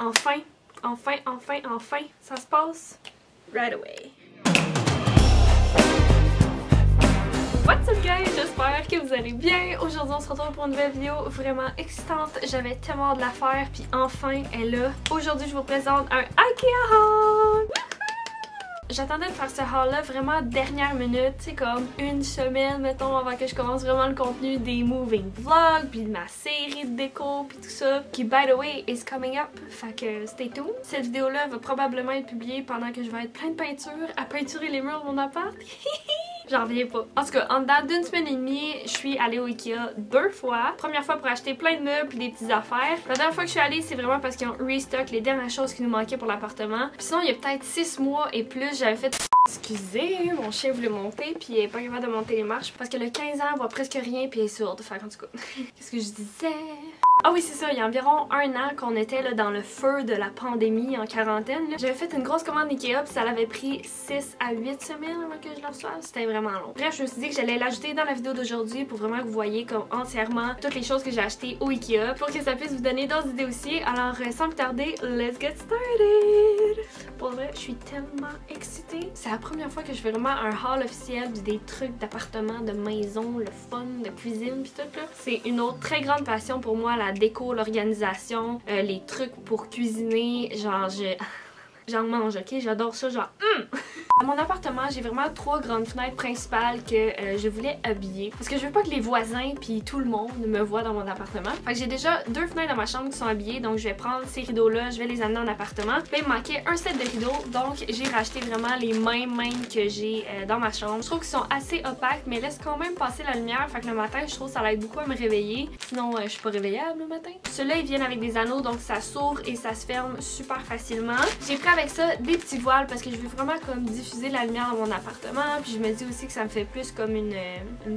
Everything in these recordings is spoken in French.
enfin, ça se passe right away. What's up guys, j'espère que vous allez bien. Aujourd'hui on se retrouve pour une nouvelle vidéo vraiment excitante. J'avais tellement hâte de la faire puis enfin elle est là. Aujourd'hui je vous présente un IKEA haul. J'attendais de faire ce haul là vraiment dernière minute, c'est comme une semaine mettons avant que je commence vraiment le contenu des moving vlogs puis de ma série de déco puis tout ça qui by the way is coming up, fait que stay tuned. Cette vidéo là va probablement être publiée pendant que je vais être plein de peinture à peinturer les murs de mon appart. J'en reviens pas. En tout cas, en dedans d'une semaine et demie, je suis allée au Ikea 2 fois. Première fois pour acheter plein de meubles et des petites affaires. La dernière fois que je suis allée, c'est vraiment parce qu'ils ont restock les dernières choses qui nous manquaient pour l'appartement. Puis sinon, il y a peut-être 6 mois et plus, j'avais fait... Excusez, mon chien voulait monter puis il est pas capable de monter les marches parce que le 15 ans voit presque rien puis il est sourde. Fait en tout cas, qu'est-ce que je disais? Ah oui, c'est ça, il y a environ un an qu'on était là, dans le feu de la pandémie en quarantaine. J'avais fait une grosse commande Ikea puis ça l'avait pris 6 à 8 semaines avant que je le reçoive. C'était vraiment long. Bref, je me suis dit que j'allais l'ajouter dans la vidéo d'aujourd'hui pour vraiment que vous voyez comme entièrement toutes les choses que j'ai achetées au Ikea pour que ça puisse vous donner d'autres idées aussi. Alors sans plus tarder, let's get started! Pour vrai, je suis tellement excitée. C'est la première fois que je fais vraiment un haul officiel des trucs d'appartement, de maison, le fun, de cuisine pis tout là. C'est une autre très grande passion pour moi, la déco, l'organisation, les trucs pour cuisiner, genre j'en mange, ok? J'adore ça, genre À mon appartement, j'ai vraiment 3 grandes fenêtres principales que je voulais habiller parce que je veux pas que les voisins puis tout le monde me voient dans mon appartement. Fait que j'ai déjà 2 fenêtres dans ma chambre qui sont habillées, donc je vais prendre ces rideaux-là, je vais les amener en appartement. Puis il me manquait un set de rideaux, donc j'ai racheté vraiment les mêmes que j'ai dans ma chambre. Je trouve qu'ils sont assez opaques, mais laissent quand même passer la lumière, fait que le matin, je trouve que ça l'aide beaucoup à me réveiller. Sinon, je suis pas réveillable le matin. Ceux-là, ils viennent avec des anneaux, donc ça s'ouvre et ça se ferme super facilement. J'ai pris avec ça des petits voiles parce que je veux vraiment comme diffuser la lumière dans mon appartement, puis je me dis aussi que ça me fait plus comme une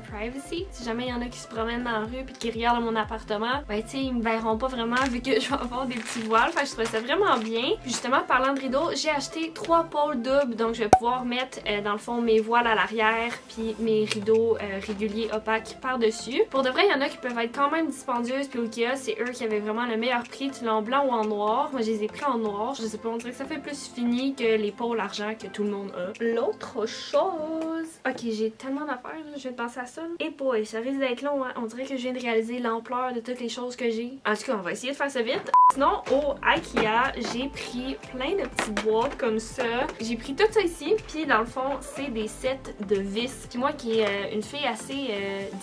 privacy. Si jamais il y en a qui se promènent dans la rue puis qui regardent mon appartement, ben tu sais, ils me verront pas vraiment vu que je vais avoir des petits voiles. Fait que je trouvais ça vraiment bien. Puis justement, parlant de rideaux, j'ai acheté 3 pôles doubles, donc je vais pouvoir mettre dans le fond mes voiles à l'arrière puis mes rideaux réguliers opaques par-dessus. Pour de vrai, il y en a qui peuvent être quand même dispendieuses, puis au Ikea, c'est eux qui avaient vraiment le meilleur prix, tu l'as en blanc ou en noir. Moi, je les ai pris en noir. Je sais pas, on dirait que ça fait plus fini que les pôles argent que tout le monde a. L'autre chose... Ok, j'ai tellement d'affaires, je viens de penser à ça. Et boy, ça risque d'être long, hein. On dirait que je viens de réaliser l'ampleur de toutes les choses que j'ai. En tout cas, on va essayer de faire ça vite. Sinon, au Ikea, j'ai pris plein de petites boîtes comme ça. J'ai pris tout ça ici, puis dans le fond, c'est des sets de vis. Puis moi qui est une fille assez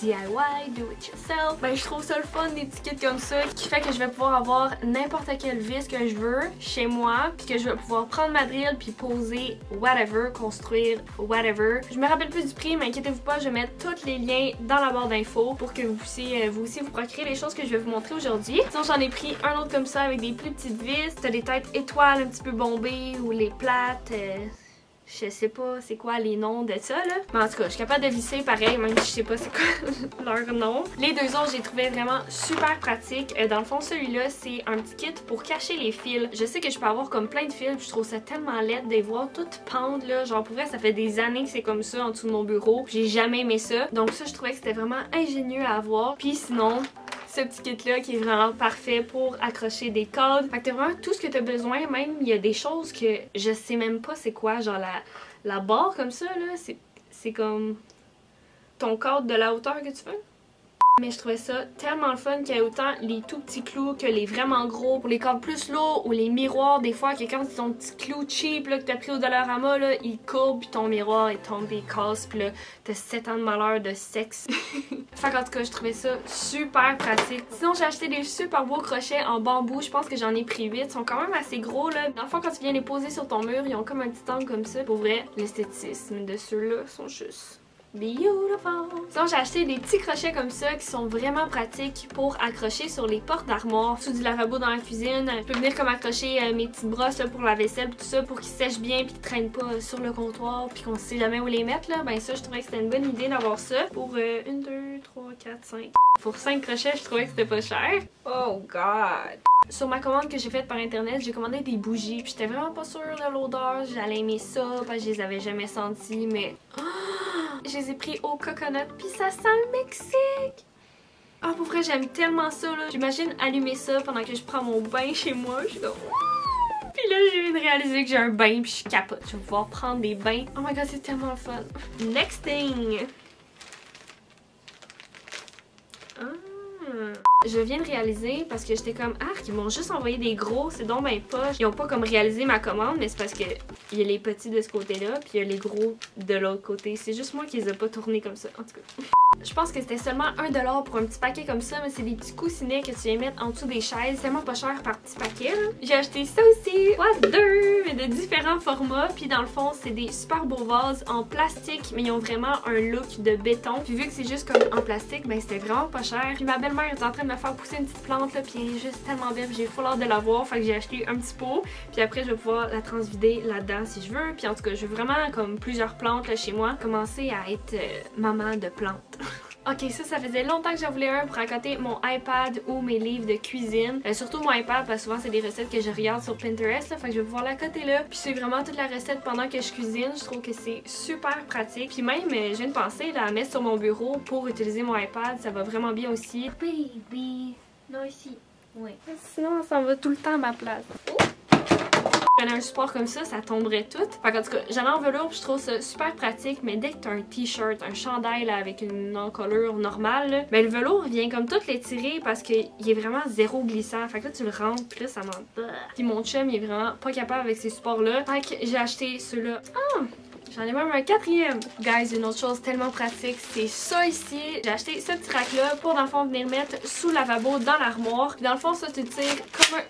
DIY, do it yourself, ben je trouve ça le fun, des petits kits comme ça, qui fait que je vais pouvoir avoir n'importe quelle vis que je veux chez moi, puis que je vais pouvoir prendre ma drill, puis poser whatever, construire whatever. Je me rappelle plus du prix, mais inquiétez-vous pas, je vais mettre tous les liens dans la barre d'infos pour que vous puissiez vous aussi vous procurer les choses que je vais vous montrer aujourd'hui. Sinon j'en ai pris un autre comme ça avec des plus petites vis. T'as des têtes étoiles un petit peu bombées ou les plates. Je sais pas c'est quoi les noms de ça là. Mais en tout cas, je suis capable de visser pareil, même si je sais pas c'est quoi leur nom. Les deux autres, j'ai trouvé vraiment super pratiques. Dans le fond, celui-là, c'est un petit kit pour cacher les fils. Je sais que je peux avoir comme plein de fils, puis je trouve ça tellement laid de les voir toutes pendre là. Genre pour vrai, ça fait des années que c'est comme ça en dessous de mon bureau. J'ai jamais aimé ça. Donc ça, je trouvais que c'était vraiment ingénieux à avoir. Puis sinon... ce petit kit là qui est vraiment parfait pour accrocher des cadres. Fait que t'as vraiment tout ce que t'as besoin. Même il y a des choses que je sais même pas c'est quoi. Genre la barre comme ça là, c'est comme ton cadre de la hauteur que tu veux. Mais je trouvais ça tellement le fun qu'il y ait autant les tout petits clous que les vraiment gros. Pour les cadres plus lourds ou les miroirs, des fois, que quand c'est ton petit clou cheap là, que t'as pris au Dollarama, là, il courbe puis ton miroir il tombe et il casse puis là, t'as 7 ans de malheur de sexe. Fait qu'en tout cas, je trouvais ça super pratique. Sinon, j'ai acheté des super beaux crochets en bambou. Je pense que j'en ai pris 8. Ils sont quand même assez gros là. Dans le fond, quand tu viens les poser sur ton mur, ils ont comme un petit angle comme ça. Pour vrai, l'esthétisme de ceux-là sont juste... beautiful! Sinon, j'ai acheté des petits crochets comme ça qui sont vraiment pratiques pour accrocher sur les portes d'armoire, sous du lavabo dans la cuisine. Je peux venir comme accrocher mes petites brosses là, pour la vaisselle tout ça pour qu'ils sèchent bien puis qu'ils traînent pas sur le comptoir puis qu'on sait jamais où les mettre là. Ben ça, je trouvais que c'était une bonne idée d'avoir ça pour 1, 2, 3, 4, 5. Pour 5 crochets, je trouvais que c'était pas cher. Oh god! Sur ma commande que j'ai faite par internet, j'ai commandé des bougies puis j'étais vraiment pas sûre de l'odeur. J'allais aimer ça parce que je les avais jamais senties, mais... je les ai pris au coconut puis ça sent le Mexique! Ah, pour vrai, j'aime tellement ça, là. J'imagine allumer ça pendant que je prends mon bain chez moi. Je suis comme... Puis là, je viens de réaliser que j'ai un bain puis je capote. Je vais pouvoir prendre des bains. Oh my god, c'est tellement fun. Next thing. Je viens de réaliser parce que j'étais comme ils m'ont juste envoyé des gros, c'est donc ben poche. Ils ont pas comme réalisé ma commande, mais c'est parce que il y a les petits de ce côté-là, puis il y a les gros de l'autre côté. C'est juste moi qui les ai pas tournés comme ça, en tout cas. Je pense que c'était seulement 1$ pour un petit paquet comme ça, mais c'est des petits coussinets que tu viens mettre en dessous des chaises. C'est tellement pas cher par petit paquet, là. J'ai acheté ça aussi, deux, mais de différents formats. Puis dans le fond, c'est des super beaux vases en plastique, mais ils ont vraiment un look de béton. Puis vu que c'est juste comme en plastique, ben c'était vraiment pas cher. Puis ma belle-mère est en train de me faire pousser une petite plante, là, puis elle est juste tellement belle. J'ai full hâte de la voir, fait que j'ai acheté un petit pot. Puis après, je vais pouvoir la transvider là-dedans si je veux. Puis en tout cas, je veux vraiment comme plusieurs plantes là chez moi. Commencer à être maman de plantes. Ok, ça faisait longtemps que j'en voulais un pour raconter mon iPad ou mes livres de cuisine. Surtout mon iPad parce que souvent c'est des recettes que je regarde sur Pinterest, là, fait que je vais pouvoir la coter là. Puis c'est vraiment toute la recette pendant que je cuisine. Je trouve que c'est super pratique. Puis même, je viens de penser là, à mettre sur mon bureau pour utiliser mon iPad. Ça va vraiment bien aussi. Baby, non ici. Oui. Sinon, ça va tout le temps à ma place. Oh. Si j'avais un support comme ça tomberait tout. Fait qu'en tout cas, j'en ai en velours puis je trouve ça super pratique, mais dès que t'as un t-shirt, un chandail là, avec une encolure normale, là, ben le velours vient comme tout l'étirer parce qu'il est vraiment zéro glissant. Fait que là, tu le rentres puis là, ça m'en... Puis mon chum, il est vraiment pas capable avec ces supports-là. Fait que j'ai acheté ceux-là. J'en ai même un quatrième. Guys, une autre chose tellement pratique, c'est ça ici. J'ai acheté ce petit rack-là pour dans le fond venir mettre sous le lavabo dans l'armoire. Puis dans le fond, ça, tu tires comme un...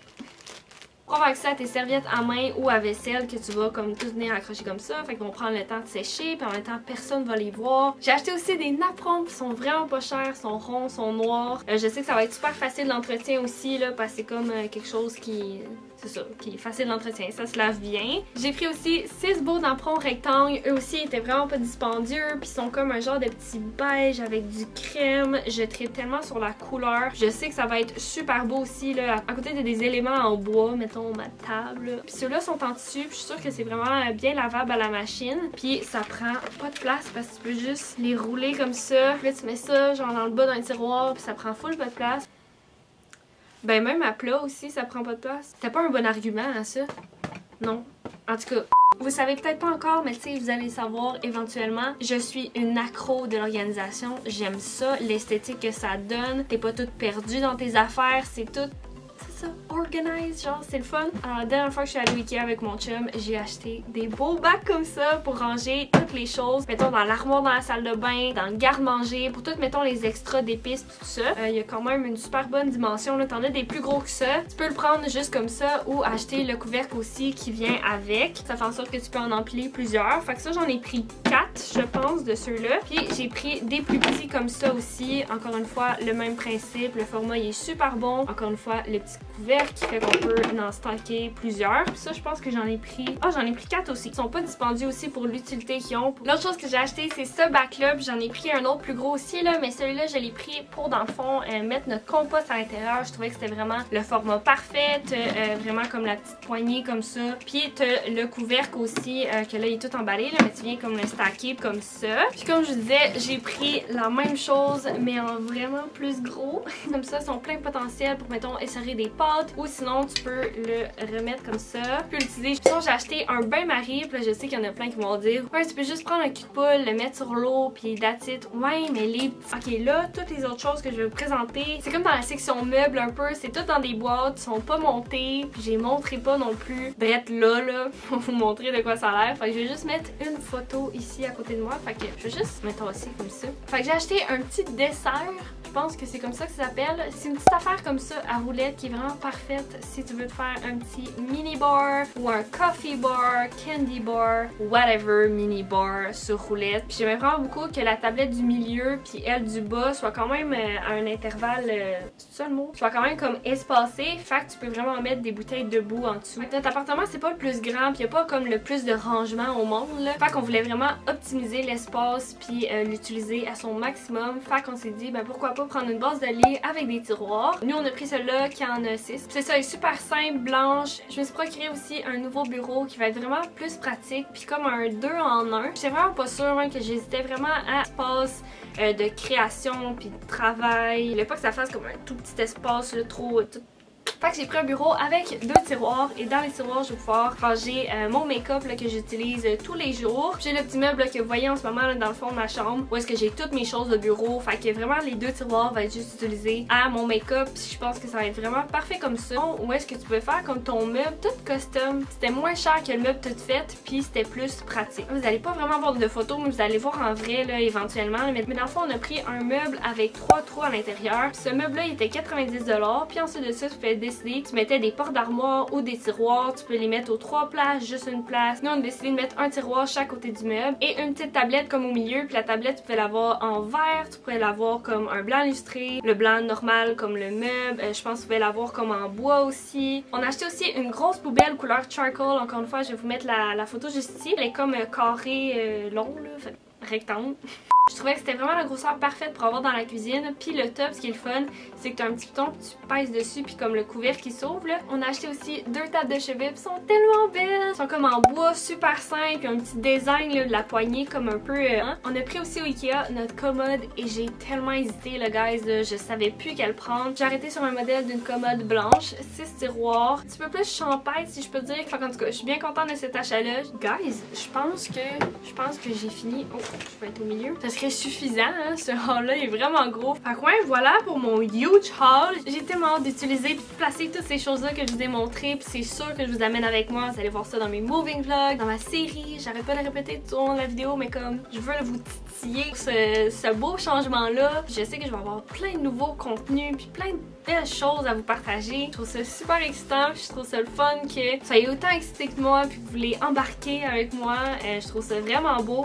Pour avoir accès à tes serviettes à main ou à vaisselle que tu vas comme tout venir accrocher comme ça. Fait qu'on prend le temps de sécher, puis en même temps personne va les voir. J'ai acheté aussi des napperons qui sont vraiment pas chers, sont ronds, sont noirs. Je sais que ça va être super facile d'entretien aussi là, parce que c'est comme quelque chose qui... C'est ça, qui est facile d'entretien, ça se lave bien. J'ai pris aussi 6 beaux napperons rectangles. Eux aussi étaient vraiment pas dispendieux, puis sont comme un genre de petit beige avec du crème. Je tripe tellement sur la couleur. Je sais que ça va être super beau aussi là, à côté des éléments en bois, mettons ma table. Puis ceux-là sont en tissu, puis je suis sûre que c'est vraiment bien lavable à la machine. Puis ça prend pas de place parce que tu peux juste les rouler comme ça. Puis là tu mets ça genre dans le bas d'un tiroir, puis ça prend full pas de place. Ben même à plat aussi, ça prend pas de place. C'était pas un bon argument à ça. Non. En tout cas, vous savez peut-être pas encore, mais tu sais, vous allez savoir éventuellement. Je suis une accro de l'organisation. J'aime ça, l'esthétique que ça donne. T'es pas toute perdue dans tes affaires, c'est tout... C'est ça, organize, genre c'est le fun. Alors la dernière fois que je suis allée au Ikea avec mon chum, j'ai acheté des beaux bacs comme ça pour ranger toutes les choses. Mettons dans l'armoire dans la salle de bain, dans le garde-manger, pour tout mettons les extras d'épices tout ça. Il y a quand même une super bonne dimension, là, t'en as des plus gros que ça. Tu peux le prendre juste comme ça ou acheter le couvercle aussi qui vient avec. Ça fait en sorte que tu peux en empiler plusieurs. Fait que ça j'en ai pris 4 je pense de ceux-là. Puis j'ai pris des plus petits comme ça aussi. Encore une fois, le même principe, le format il est super bon. Encore une fois, les petits couvercle qui fait qu'on peut en stocker plusieurs. Puis ça, je pense que j'en ai pris... Ah, j'en ai pris 4 aussi. Ils sont pas dispendieux aussi pour l'utilité qu'ils ont. L'autre chose que j'ai acheté, c'est ce bac-là. Puis j'en ai pris un autre plus gros aussi, là. Mais celui-là, je l'ai pris pour, dans le fond, mettre notre compost à l'intérieur. Je trouvais que c'était vraiment le format parfait. Vraiment comme la petite poignée comme ça. Puis t'as le couvercle aussi, que là, il est tout emballé, là. Mais tu viens comme le stacker comme ça. Puis comme je vous disais, j'ai pris la même chose, mais en vraiment plus gros. Comme ça, ils sont plein de potentiel pour, mettons, essorer des pâtes. Ou sinon, tu peux le remettre comme ça. Tu peux l'utiliser. Sinon, j'ai acheté un bain-marie. Puis là, je sais qu'il y en a plein qui vont dire ouais, tu peux juste prendre un cul de poule, le mettre sur l'eau, puis that's it. Ouais, mais les... Ok, là, toutes les autres choses que je vais vous présenter, c'est comme dans la section meubles un peu. C'est tout dans des boîtes, ils sont pas montés. Puis je les montrerai pas non plus. Bref, là, pour vous montrer de quoi ça a l'air. Fait que je vais juste mettre une photo ici à côté de moi. Fait que je vais juste mettre aussi comme ça. Fait que j'ai acheté un petit dessert. Je pense que c'est comme ça que ça s'appelle. C'est une petite affaire comme ça à roulette qui est vraiment parfaite si tu veux te faire un petit mini bar ou un coffee bar, candy bar, whatever mini bar sur roulette. Puis j'aimerais vraiment beaucoup que la tablette du milieu puis elle du bas soit quand même à un intervalle, c'est ça le mot? Soit quand même comme espacée. Fait que tu peux vraiment mettre des bouteilles debout en dessous. Notre appartement c'est pas le plus grand puis y a pas comme le plus de rangement au monde là. Fait qu'on voulait vraiment optimiser l'espace puis l'utiliser à son maximum. Fait qu'on s'est dit ben pourquoi pas prendre une base de lit avec des tiroirs. Nous on a pris celui-là qui en a 6. C'est ça, elle est super simple, blanche. Je me suis procuré aussi un nouveau bureau qui va être vraiment plus pratique, puis comme un 2 en 1. J'étais vraiment pas sûre, même que j'hésitais vraiment à espace de création puis de travail. Je voulais pas que ça fasse comme un tout petit espace là, trop tout. Fait que j'ai pris un bureau avec 2 tiroirs et dans les tiroirs je vais pouvoir ranger mon make-up que j'utilise tous les jours. J'ai le petit meuble là, que vous voyez en ce moment là, dans le fond de ma chambre où est-ce que j'ai toutes mes choses de bureau. Fait que vraiment les 2 tiroirs vont être juste utilisés à mon make-up. Je pense que ça va être vraiment parfait comme ça. Où est-ce que tu peux faire comme ton meuble tout custom. C'était moins cher que le meuble tout fait puis c'était plus pratique. Vous allez pas vraiment voir de photos mais vous allez voir en vrai là éventuellement. Mais dans le fond on a pris un meuble avec 3 trous à l'intérieur. Ce meuble là il était 90$. Puis ensuite de ça tu fais décider. Tu mettais des portes d'armoire ou des tiroirs. Tu peux les mettre aux 3 places, juste une place. Nous, on a décidé de mettre un tiroir chaque côté du meuble et une petite tablette comme au milieu. Puis la tablette, tu peux l'avoir en verre. Tu pourrais l'avoir comme un blanc illustré. Le blanc normal comme le meuble. Je pense que tu pouvais l'avoir comme en bois aussi. On a acheté aussi une grosse poubelle couleur charcoal. Encore une fois, je vais vous mettre la photo juste ici. Elle est comme carré long, là. Fait, rectangle. Je trouvais que c'était vraiment la grosseur parfaite pour avoir dans la cuisine. Puis le top, ce qui est le fun, c'est que tu as un petit bouton, tu pèses dessus, puis comme le couvercle qui s'ouvre. On a acheté aussi 2 tables de chevet, puis sont tellement belles. Elles sont comme en bois, super simple, puis un petit design là, de la poignée comme un peu. On a pris aussi au Ikea notre commode et j'ai tellement hésité, là, guys. Là, je savais plus quelle prendre. J'ai arrêté sur un modèle d'une commode blanche, 6 tiroirs, un petit peu plus champêtre si je peux dire. Enfin, en tout cas, je suis bien contente de cet achat-là. Guys, je pense que j'ai fini. Oh, je vais être au milieu. Ça serait suffisant, hein? Ce haul-là est vraiment gros. Fait que ouais, voilà pour mon huge haul. J'ai tellement hâte d'utiliser et de placer toutes ces choses-là que je vous ai montrées. Puis c'est sûr que je vous amène avec moi. Vous allez voir ça dans mes moving vlogs, dans ma série. J'arrête pas de répéter tout au long de la vidéo, mais comme je veux vous titiller ce beau changement-là. Je sais que je vais avoir plein de nouveaux contenus puis plein de belles choses à vous partager. Je trouve ça super excitant. Je trouve ça le fun que vous soyez autant excité que moi puis que vous voulez embarquer avec moi. Je trouve ça vraiment beau.